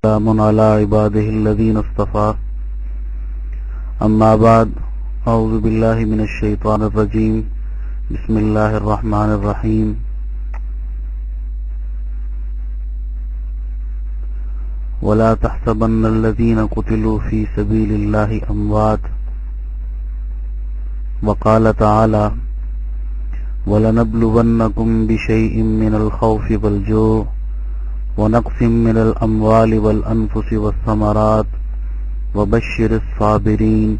سلام على عباده الذين اصطفى أما بعد أعوذ بالله من الشيطان الرجيم بسم الله الرحمن الرحيم ولا تحسبن الذين قتلوا في سبيل الله أموات وقال تعالى ولنبلونكم بشيء من الخوف والجوع ونقص من الأموال والأنفس والثمرات وبشر الصابرين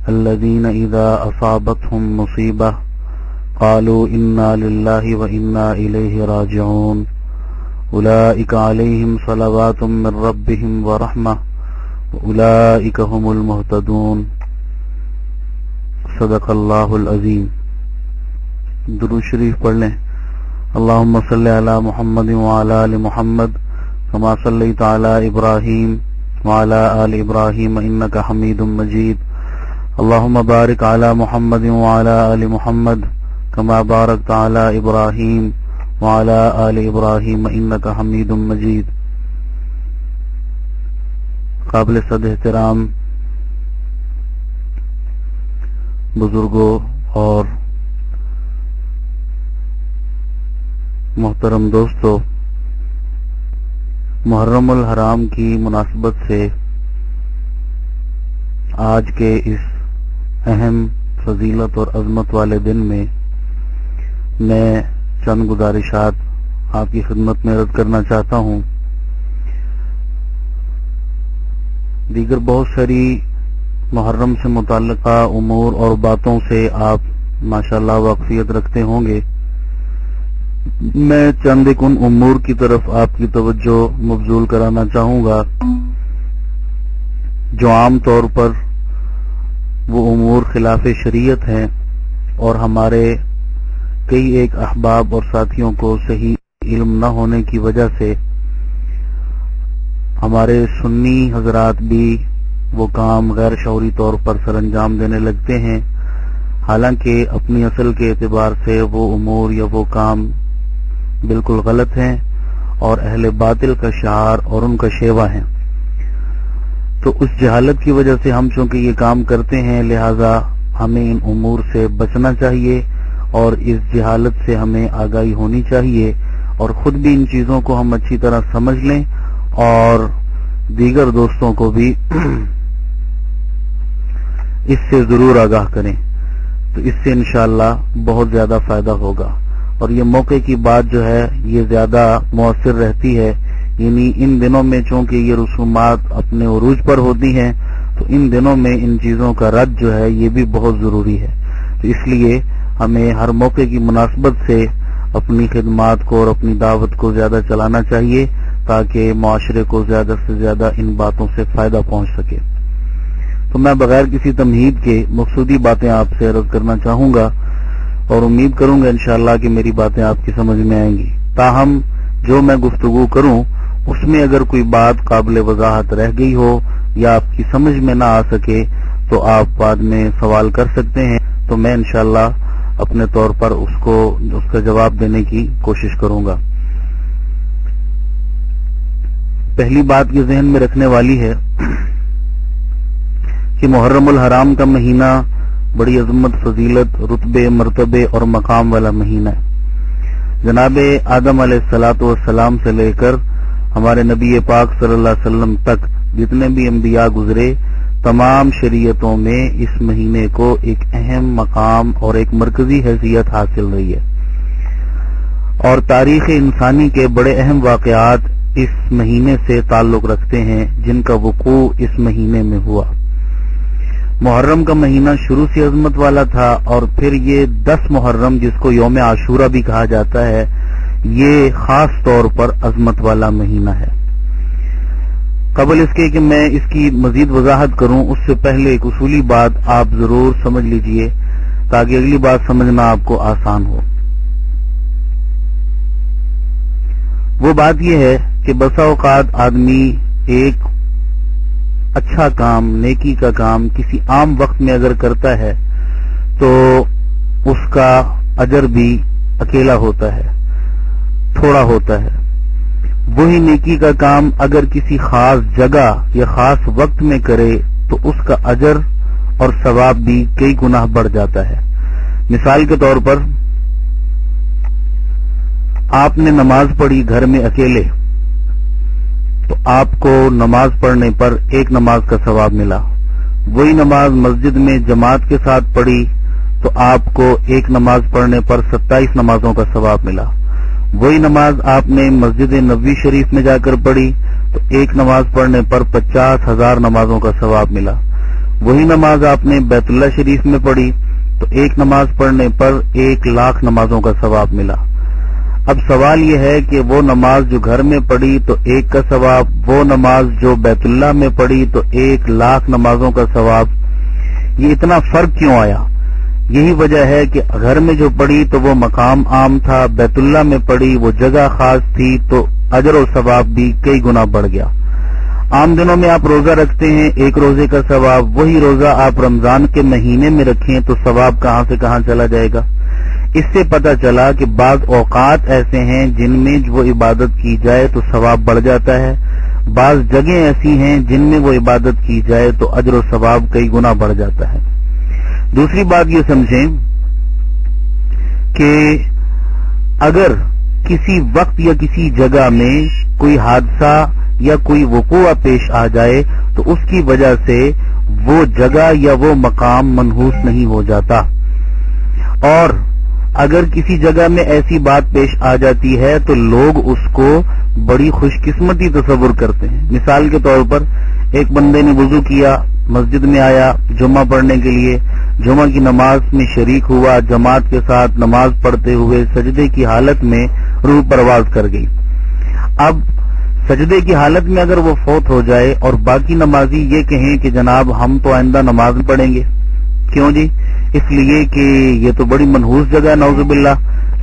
الذين إذا أصابتهم مصيبة قالوا إنا لله وإنا إليه راجعون أولئك عليهم صلوات من ربهم ورحمة وأولئك هم المهتدون صدق اللہ العظیم. درود شریف پڑھ لیں. اللهم صل على محمد وعلى آل محمد كما صليت على إبراهيم وعلى آل إبراهيم إنك حميد مجيد. اللهم بارك على محمد وعلى آل محمد كما باركت على إبراهيم وعلى آل إبراهيم إنك حميد مجيد. قابل صد احترام بزرگوں اور محترم دوستو، محرم الحرام کی مناسبت سے آج کے اس اہم فضیلت اور عظمت والے دن میں چند گزارشات آپ کی خدمت میں عرض کرنا چاہتا ہوں. دیگر بہت ساری محرم سے متعلقہ امور اور باتوں سے آپ ماشاءاللہ واقفیت رکھتے ہوں گے. میں چند ایک ان امور کی طرف آپ کی توجہ مبذول کرانا چاہوں گا جو عام طور پر وہ امور خلاف شریعت ہیں اور ہمارے کئی ایک احباب اور ساتھیوں کو صحیح علم نہ ہونے کی وجہ سے ہمارے سنی حضرات بھی وہ کام غیر شعوری طور پر سر انجام دینے لگتے ہیں، حالانکہ اپنی اصل کے اعتبار سے وہ امور یا وہ کام بالکل غلط ہیں اور اہل باطل کا شعار اور ان کا شیوا ہیں. تو اس جہالت کی وجہ سے ہم چونکہ یہ کام کرتے ہیں، لہذا ہمیں ان امور سے بچنا چاہیے اور اس جہالت سے ہمیں آگاہی ہونی چاہیے اور خود بھی ان چیزوں کو ہم اچھی طرح سمجھ لیں اور دیگر دوستوں کو بھی اس سے ضرور آگاہ کریں. تو اس سے انشاءاللہ بہت زیادہ فائدہ ہوگا اور یہ موقع کی بات جو ہے یہ زیادہ مؤثر رہتی ہے. یعنی ان دنوں میں چونکہ یہ رسومات اپنے عروج پر ہوتی ہیں تو ان دنوں میں ان چیزوں کا رد جو ہے یہ بھی بہت ضروری ہے. تو اس لیے ہمیں ہر موقع کی مناسبت سے اپنی خدمات کو اور اپنی دعوت کو زیادہ چلانا چاہیے تاکہ معاشرے کو زیادہ سے زیادہ ان باتوں سے فائدہ پہنچ سکے. تو میں بغیر کسی تمہید کے مقصودی باتیں آپ سے عرض کرنا چاہوں گا اور امید کروں گا انشاءاللہ کہ میری باتیں آپ کی سمجھ میں آئیں گی. تاہم جو میں گفتگو کروں اس میں اگر کوئی بات قابل وضاحت رہ گئی ہو یا آپ کی سمجھ میں نہ آ سکے تو آپ بعد میں سوال کر سکتے ہیں، تو میں انشاءاللہ اپنے طور پر اس کا جواب دینے کی کوشش کروں گا. پہلی بات یہ ذہن میں رکھنے والی ہے کہ محرم الحرام کا مہینہ بڑی عظمت، فضیلت، رتبے، مرتبے اور مقام والا مہینہ ہے. جناب آدم علیہ الصلوۃ والسلام سے لے کر ہمارے نبی پاک صلی اللہ علیہ وسلم تک جتنے بھی انبیاء گزرے، تمام شریعتوں میں اس مہینے کو ایک اہم مقام اور ایک مرکزی حیثیت حاصل رہی ہے اور تاریخ انسانی کے بڑے اہم واقعات اس مہینے سے تعلق رکھتے ہیں جن کا وقوع اس مہینے میں ہوا. محرم کا مہینہ شروع سے عظمت والا تھا اور پھر یہ 10 محرم جس کو یوم عاشورہ بھی کہا جاتا ہے یہ خاص طور پر عظمت والا مہینہ ہے. قبل اس کے کہ میں اس کی مزید وضاحت کروں اس سے پہلے ایک اصولی بات آپ ضرور سمجھ لیجئے تاکہ اگلی بات سمجھنا آپ کو آسان ہو. وہ بات یہ ہے کہ بسا اوقات آدمی ایک اچھا کام، نیکی کا کام کسی عام وقت میں اگر کرتا ہے تو اس کا اجر بھی اکیلا ہوتا ہے، تھوڑا ہوتا ہے. وہی نیکی کا کام اگر کسی خاص جگہ یا خاص وقت میں کرے تو اس کا اجر اور ثواب بھی کئی گنا بڑھ جاتا ہے۔ مثال کے طور پر آپ نے نماز پڑھی گھر میں اکیلے، تو آپ کو نماز پڑھنے پر ایک نماز کا ثواب ملا۔ وہی نماز مسجد میں جماعت کے ساتھ پڑھی تو آپ کو ایک نماز پڑھنے پر 27 نمازوں کا ثواب ملا۔ وہی نماز آپ نے مسجد نبوی شریف میں جا کر پڑھی تو ایک نماز پڑھنے پر 50,000 نمازوں کا ثواب ملا۔ وہی نماز آپ نے بیت اللہ شریف میں پڑھی تو ایک نماز پڑھنے پر 1,00,000 نمازوں کا ثواب ملا۔ اب سوال یہ ہے کہ وہ نماز جو گھر میں پڑھی تو ایک کا ثواب، وہ نماز جو بیت اللہ میں پڑھی تو 1,00,000 نمازوں کا ثواب، یہ اتنا فرق کیوں آیا؟ یہی وجہ ہے کہ گھر میں جو پڑھی تو وہ مقام عام تھا، بیت اللہ میں پڑھی وہ جگہ خاص تھی تو اجر و ثواب بھی کئی گنا بڑھ گیا۔ عام دنوں میں آپ روزہ رکھتے ہیں، ایک روزے کا ثواب، وہی روزہ آپ رمضان کے مہینے میں رکھیں تو ثواب کہاں سے کہاں چلا جائے گا۔ اس سے پتہ چلا کہ بعض اوقات ایسے ہیں جن میں وہ عبادت کی جائے تو ثواب بڑھ جاتا ہے، بعض جگہیں ایسی ہیں جن میں وہ عبادت کی جائے تو اجر و ثواب کئی گنا بڑھ جاتا ہے۔ دوسری بات یہ سمجھیں کہ اگر کسی وقت یا کسی جگہ میں کوئی حادثہ یا کوئی وقوع پیش آ جائے تو اس کی وجہ سے وہ جگہ یا وہ مقام منحوس نہیں ہو جاتا، اور اگر کسی جگہ میں ایسی بات پیش آ جاتی ہے تو لوگ اس کو بڑی خوش قسمتی تصور کرتے ہیں۔ مثال کے طور پر ایک بندے نے وضو کیا، مسجد میں آیا جمعہ پڑھنے کے لیے، جمعہ کی نماز میں شریک ہوا، جماعت کے ساتھ نماز پڑھتے ہوئے سجدے کی حالت میں روح پرواز کر گئی۔ اب سجدے کی حالت میں اگر وہ فوت ہو جائے اور باقی نمازی یہ کہیں کہ جناب ہم تو آئندہ نماز پڑھیں گے، کیوں جی؟ اس لیے کہ یہ تو بڑی منحوس جگہ ہے، نعوذ باللہ،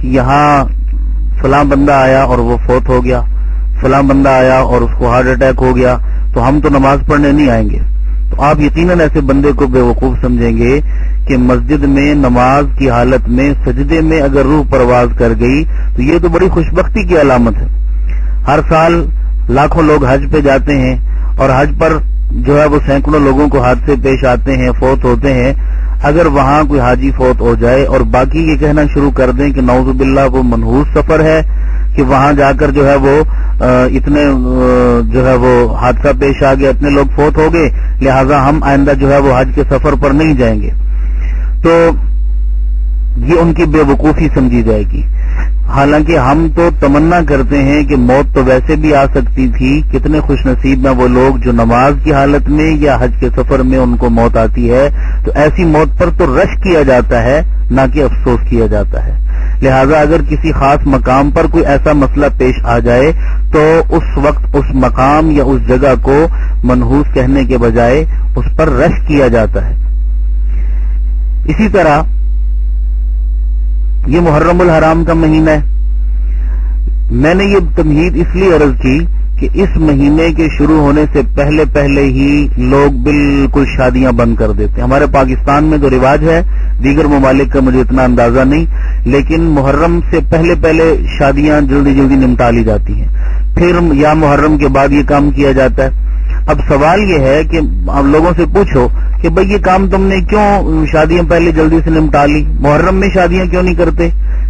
کہ یہاں فلاں بندہ آیا اور وہ فوت ہو گیا، فلاں بندہ آیا اور اس کو ہارٹ اٹیک ہو گیا، تو ہم تو نماز پڑھنے نہیں آئیں گے۔ تو آپ یقیناً ایسے بندے کو بے وقوف سمجھیں گے کہ مسجد میں نماز کی حالت میں سجدے میں اگر روح پرواز کر گئی تو یہ تو بڑی خوشبختی کی علامت ہے۔ ہر سال لاکھوں لوگ حج پہ جاتے ہیں اور حج پر جو ہے وہ سینکڑوں لوگوں کو حادثے پیش آتے ہیں، فوت ہوتے ہیں۔ اگر وہاں کوئی حاجی فوت ہو جائے اور باقی یہ کہنا شروع کر دیں کہ نعوذ باللہ وہ منحوس سفر ہے، کہ وہاں جا کر جو ہے وہ اتنے جو ہے وہ حادثہ پیش آ گیا، اتنے لوگ فوت ہو گئے، لہذا ہم آئندہ جو ہے وہ حج کے سفر پر نہیں جائیں گے، تو یہ ان کی بے وقوفی سمجھی جائے گی۔ حالانکہ ہم تو تمنا کرتے ہیں کہ موت تو ویسے بھی آ سکتی تھی، کتنے خوش نصیب ہیں وہ لوگ جو نماز کی حالت میں یا حج کے سفر میں ان کو موت آتی ہے، تو ایسی موت پر تو رش کیا جاتا ہے نہ کہ افسوس کیا جاتا ہے۔ لہذا اگر کسی خاص مقام پر کوئی ایسا مسئلہ پیش آ جائے تو اس وقت اس مقام یا اس جگہ کو منحوس کہنے کے بجائے اس پر رش کیا جاتا ہے۔ اسی طرح یہ محرم الحرام کا مہینہ ہے۔ میں نے یہ تمہید اس لیے عرض کی کہ اس مہینے کے شروع ہونے سے پہلے پہلے ہی لوگ بالکل شادیاں بند کر دیتے ہیں۔ ہمارے پاکستان میں تو رواج ہے، دیگر ممالک کا مجھے اتنا اندازہ نہیں، لیکن محرم سے پہلے پہلے شادیاں جلدی جلدی نمٹا لی جاتی ہیں، پھر یا محرم کے بعد یہ کام کیا جاتا ہے۔ اب سوال یہ ہے کہ اب لوگوں سے پوچھو کہ بھئی یہ کام تم نے کیوں شادیاں پہلے جلدی سے نمٹا لی، محرم میں شادیاں کیوں نہیں کرتے؟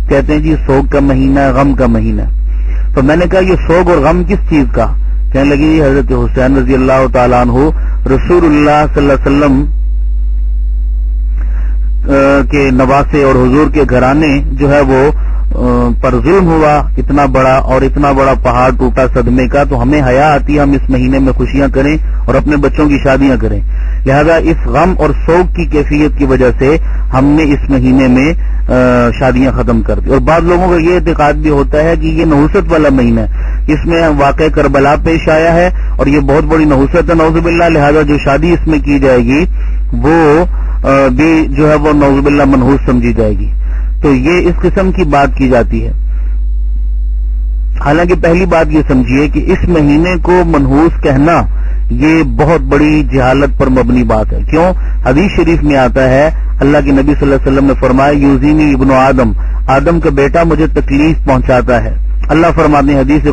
کہتے ہیں جی سوگ کا مہینہ ہے، غم کا مہینہ ہے۔ تو میں نے کہا یہ سوگ اور غم کس چیز کا؟ کہنے لگی جی حضرت حسین رضی اللہ تعالیٰ عنہ، رسول اللہ صلی اللہ علیہ وسلم کے نواسے اور حضور کے گھرانے جو ہے وہ پر ظلم ہوا اتنا بڑا، اور اتنا بڑا پہاڑ ٹوٹا صدمے کا، تو ہمیں حیا آتی ہے ہم اس مہینے میں خوشیاں کریں اور اپنے بچوں کی شادیاں کریں۔ لہذا اس غم اور سوگ کی کیفیت کی وجہ سے ہم نے اس مہینے میں شادیاں ختم کر دی۔ اور بعض لوگوں کا یہ اعتقاد بھی ہوتا ہے کہ یہ نحوست والا مہینہ ہے، اس میں واقع کربلا پیش آیا ہے اور یہ بہت بڑی نحوست ہے نعوذ باللہ، لہذا جو شادی اس میں کی جائے گی وہ بھی جو ہے وہ نعوذ باللہ منحوس سمجھی جائے گی۔ تو یہ اس قسم کی بات کی جاتی ہے۔ حالانکہ پہلی بات یہ سمجھیے کہ اس مہینے کو منحوس کہنا یہ بہت بڑی جہالت پر مبنی بات ہے۔ کیوں؟ حدیث شریف میں آتا ہے، اللہ کے نبی صلی اللہ علیہ وسلم نے فرمایا یوزینی ابن آدم، آدم کا بیٹا مجھے تکلیف پہنچاتا ہے۔ اللہ فرماتے ہیں حدیث